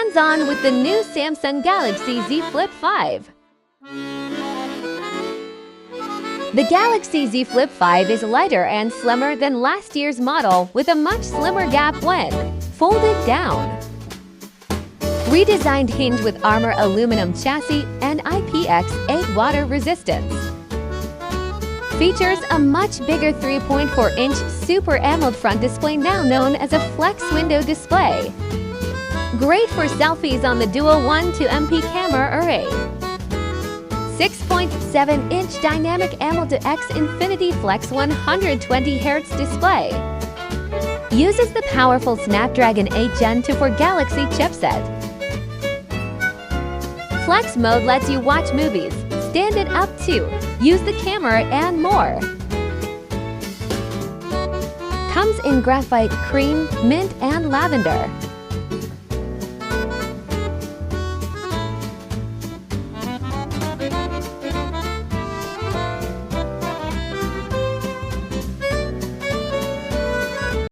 hands-on with the new Samsung Galaxy Z Flip5. The Galaxy Z Flip5 is lighter and slimmer than last year's model, with a much slimmer gap when folded down. Redesigned hinge with armor aluminum chassis and IPX8 water resistance. Features a much bigger 3.4-inch Super AMOLED front display, now known as a flex window display. Great for selfies on the dual 1-MP camera array. 6.7-inch dynamic AMOLED X Infinity Flex 120Hz display. Uses the powerful Snapdragon 8 Gen 2 for Galaxy chipset. Flex mode lets you watch movies, stand it up to, use the camera, and more. Comes in graphite, cream, mint, and lavender.